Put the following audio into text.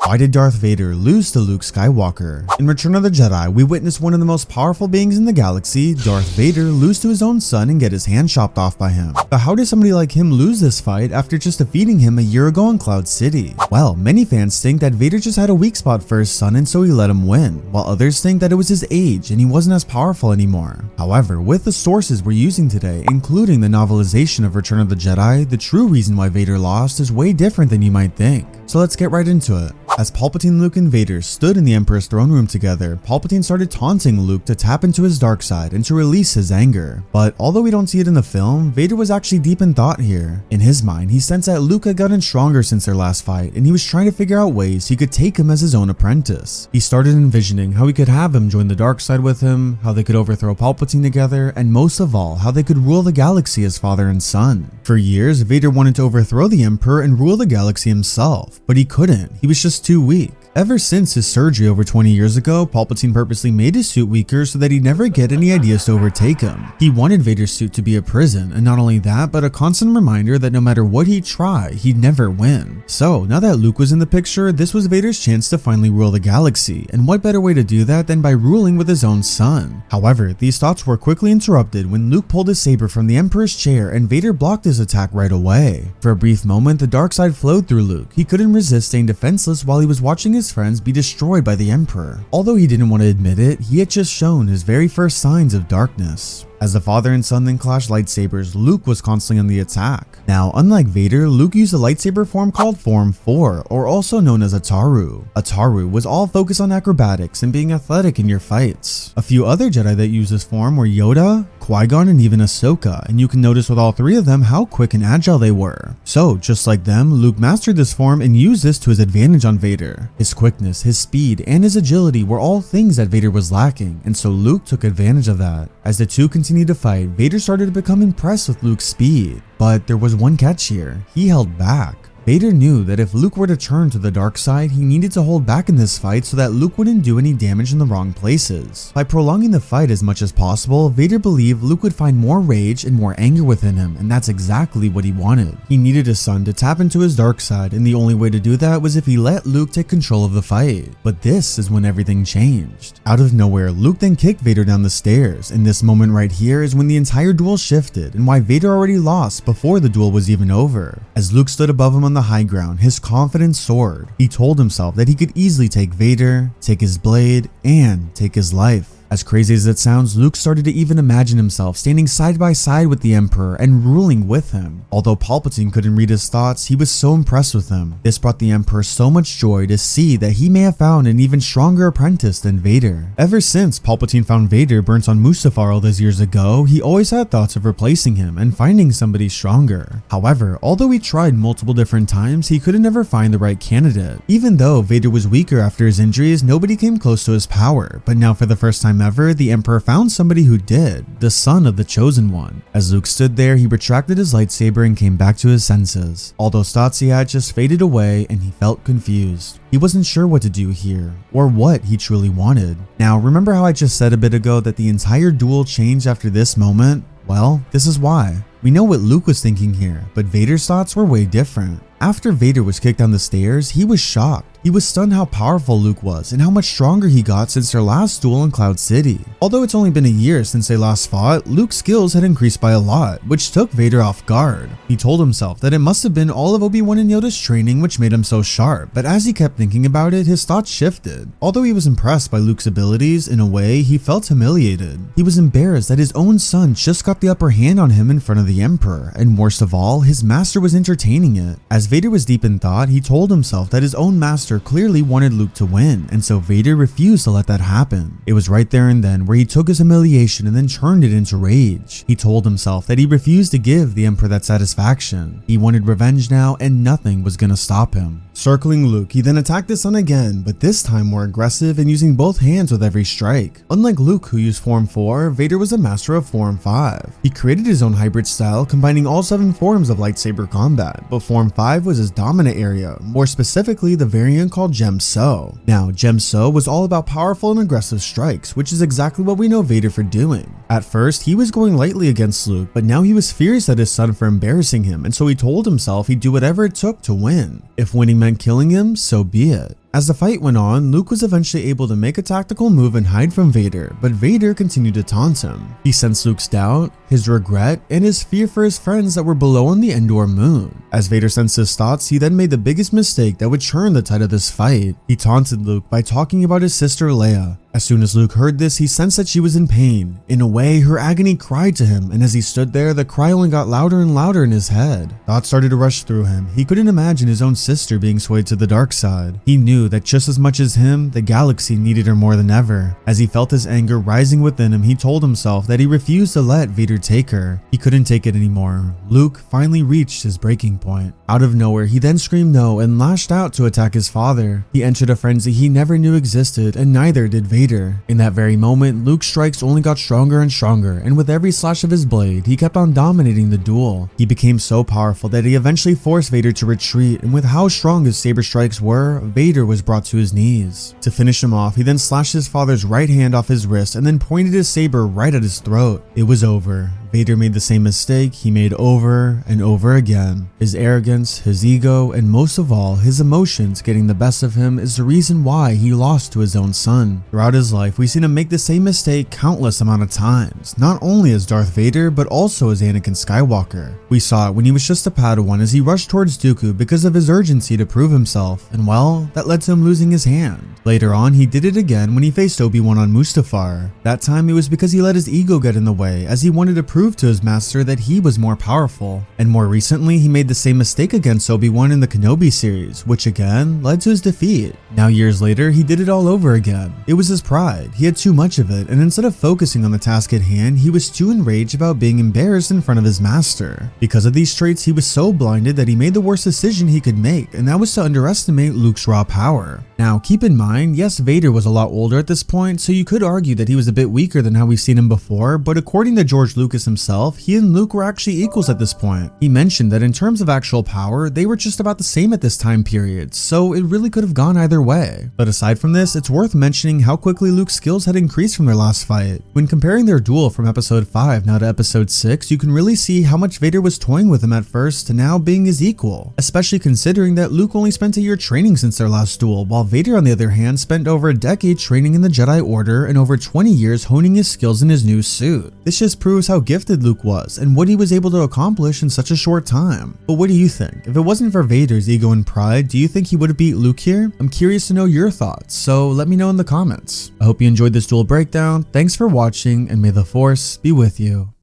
Why did Darth Vader lose to Luke Skywalker? In Return of the Jedi, we witness one of the most powerful beings in the galaxy, Darth Vader, lose to his own son and get his hand chopped off by him. But how did somebody like him lose this fight after just defeating him a year ago in Cloud City? Well, many fans think that Vader just had a weak spot for his son and so he let him win, while others think that it was his age and he wasn't as powerful anymore. However, with the sources we're using today, including the novelization of Return of the Jedi, the true reason why Vader lost is way different than you might think. So let's get right into it. As Palpatine, Luke, and Vader stood in the Emperor's throne room together, Palpatine started taunting Luke to tap into his dark side and to release his anger. But although we don't see it in the film, Vader was actually deep in thought here. In his mind, he sensed that Luke had gotten stronger since their last fight, and he was trying to figure out ways he could take him as his own apprentice. He started envisioning how he could have him join the dark side with him, how they could overthrow Palpatine together, and most of all, how they could rule the galaxy as father and son. For years, Vader wanted to overthrow the Emperor and rule the galaxy himself, but he couldn't. He was just too weak. Ever since his surgery over 20 years ago, Palpatine purposely made his suit weaker so that he'd never get any ideas to overtake him. He wanted Vader's suit to be a prison, and not only that, but a constant reminder that no matter what he'd try, he'd never win. So, now that Luke was in the picture, this was Vader's chance to finally rule the galaxy, and what better way to do that than by ruling with his own son? However, these thoughts were quickly interrupted when Luke pulled his saber from the Emperor's chair and Vader blocked his attack right away. For a brief moment, the dark side flowed through Luke. He couldn't resist staying defenseless while he was watching his friends be destroyed by the Emperor. Although he didn't want to admit it, he had just shown his very first signs of darkness. As the father and son then clashed lightsabers, Luke was constantly on the attack. Now, unlike Vader, Luke used a lightsaber form called Form 4, or also known as Ataru. Ataru was all focused on acrobatics and being athletic in your fights. A few other Jedi that used this form were Yoda, Qui-Gon, and even Ahsoka, and you can notice with all three of them how quick and agile they were. So, just like them, Luke mastered this form and used this to his advantage on Vader. His quickness, his speed, and his agility were all things that Vader was lacking, and so Luke took advantage of that. As the two continued to fight, Vader started to become impressed with Luke's speed. But there was one catch here. He held back. Vader knew that if Luke were to turn to the dark side, he needed to hold back in this fight so that Luke wouldn't do any damage in the wrong places. By prolonging the fight as much as possible, Vader believed Luke would find more rage and more anger within him, and that's exactly what he wanted. He needed his son to tap into his dark side, and the only way to do that was if he let Luke take control of the fight. But this is when everything changed. Out of nowhere, Luke then kicked Vader down the stairs, and this moment right here is when the entire duel shifted and why Vader already lost before the duel was even over. As Luke stood above him on the high ground, his confidence soared. He told himself that he could easily take Vader, take his blade, and take his life. As crazy as it sounds, Luke started to even imagine himself standing side by side with the Emperor and ruling with him. Although Palpatine couldn't read his thoughts, he was so impressed with him. This brought the Emperor so much joy to see that he may have found an even stronger apprentice than Vader. Ever since Palpatine found Vader burnt on Mustafar all those years ago, he always had thoughts of replacing him and finding somebody stronger. However, although he tried multiple different times, he couldn't ever find the right candidate. Even though Vader was weaker after his injuries, nobody came close to his power. But now for the first time ever, the Emperor found somebody who did, the son of the Chosen One. As Luke stood there, he retracted his lightsaber and came back to his senses. All those thoughts he had just faded away and he felt confused. He wasn't sure what to do here, or what he truly wanted. Now, remember how I just said a bit ago that the entire duel changed after this moment? Well, this is why. We know what Luke was thinking here, but Vader's thoughts were way different. After Vader was kicked down the stairs, he was shocked. He was stunned how powerful Luke was and how much stronger he got since their last duel in Cloud City. Although it's only been a year since they last fought, Luke's skills had increased by a lot, which took Vader off guard. He told himself that it must have been all of Obi-Wan and Yoda's training which made him so sharp, but as he kept thinking about it, his thoughts shifted. Although he was impressed by Luke's abilities, in a way, he felt humiliated. He was embarrassed that his own son just got the upper hand on him in front of the Emperor, and worst of all, his master was entertaining it. As Vader was deep in thought, he told himself that his own master clearly wanted Luke to win, and so Vader refused to let that happen. It was right there and then where he took his humiliation and then turned it into rage. He told himself that he refused to give the Emperor that satisfaction. He wanted revenge now, and nothing was gonna stop him. Circling Luke, he then attacked his son again, but this time more aggressive and using both hands with every strike. Unlike Luke, who used Form 4, Vader was a master of Form 5. He created his own hybrid style, combining all 7 forms of lightsaber combat, but Form 5 was his dominant area, more specifically the variant called Gem So. Now, Gem So was all about powerful and aggressive strikes, which is exactly what we know Vader for doing. At first, he was going lightly against Luke, but now he was furious at his son for embarrassing him, and so he told himself he'd do whatever it took to win. If winning meant killing him, so be it. As the fight went on, Luke was eventually able to make a tactical move and hide from Vader, but Vader continued to taunt him. He sensed Luke's doubt, his regret, and his fear for his friends that were below on the Endor moon. As Vader sensed his thoughts, he then made the biggest mistake that would turn the tide of this fight. He taunted Luke by talking about his sister Leia. As soon as Luke heard this, he sensed that she was in pain. In a way, her agony cried to him, and as he stood there, the cry only got louder and louder in his head. Thoughts started to rush through him. He couldn't imagine his own sister being swayed to the dark side. He knew that just as much as him, the galaxy needed her more than ever. As he felt his anger rising within him, he told himself that he refused to let Vader take her. He couldn't take it anymore. Luke finally reached his breaking point. Out of nowhere, he then screamed no and lashed out to attack his father. He entered a frenzy he never knew existed, and neither did Vader. In that very moment, Luke's strikes only got stronger and stronger, and with every slash of his blade, he kept on dominating the duel. He became so powerful that he eventually forced Vader to retreat, and with how strong his saber strikes were, Vader was brought to his knees. To finish him off, he then slashed his father's right hand off his wrist and then pointed his saber right at his throat. It was over. Vader made the same mistake he made over and over again. His arrogance, his ego, and most of all, his emotions getting the best of him is the reason why he lost to his own son. Throughout his life, we've seen him make the same mistake countless amount of times, not only as Darth Vader, but also as Anakin Skywalker. We saw it when he was just a Padawan as he rushed towards Dooku because of his urgency to prove himself, and well, that led to him losing his hand. Later on, he did it again when he faced Obi-Wan on Mustafar. That time it was because he let his ego get in the way as he wanted to prove to his master that he was more powerful. And more recently, he made the same mistake against Obi-Wan in the Kenobi series, which again led to his defeat. Now years later, he did it all over again. It was his pride. He had too much of it, and instead of focusing on the task at hand, he was too enraged about being embarrassed in front of his master. Because of these traits, he was so blinded that he made the worst decision he could make, and that was to underestimate Luke's raw power. Now, keep in mind, yes, Vader was a lot older at this point, so you could argue that he was a bit weaker than how we've seen him before, but according to George Lucas himself, he and Luke were actually equals at this point. He mentioned that in terms of actual power, they were just about the same at this time period, so it really could have gone either way. But aside from this, it's worth mentioning how quickly Luke's skills had increased from their last fight. When comparing their duel from episode 5 now to episode 6, you can really see how much Vader was toying with him at first to now being his equal, especially considering that Luke only spent a year training since their last duel, while Vader on the other hand spent over a decade training in the Jedi Order and over 20 years honing his skills in his new suit. This just proves how gifted Luke was and what he was able to accomplish in such a short time. But what do you think? If it wasn't for Vader's ego and pride, do you think he would have beat Luke here? I'm curious to know your thoughts, so let me know in the comments. I hope you enjoyed this duel breakdown. Thanks for watching, and may the Force be with you.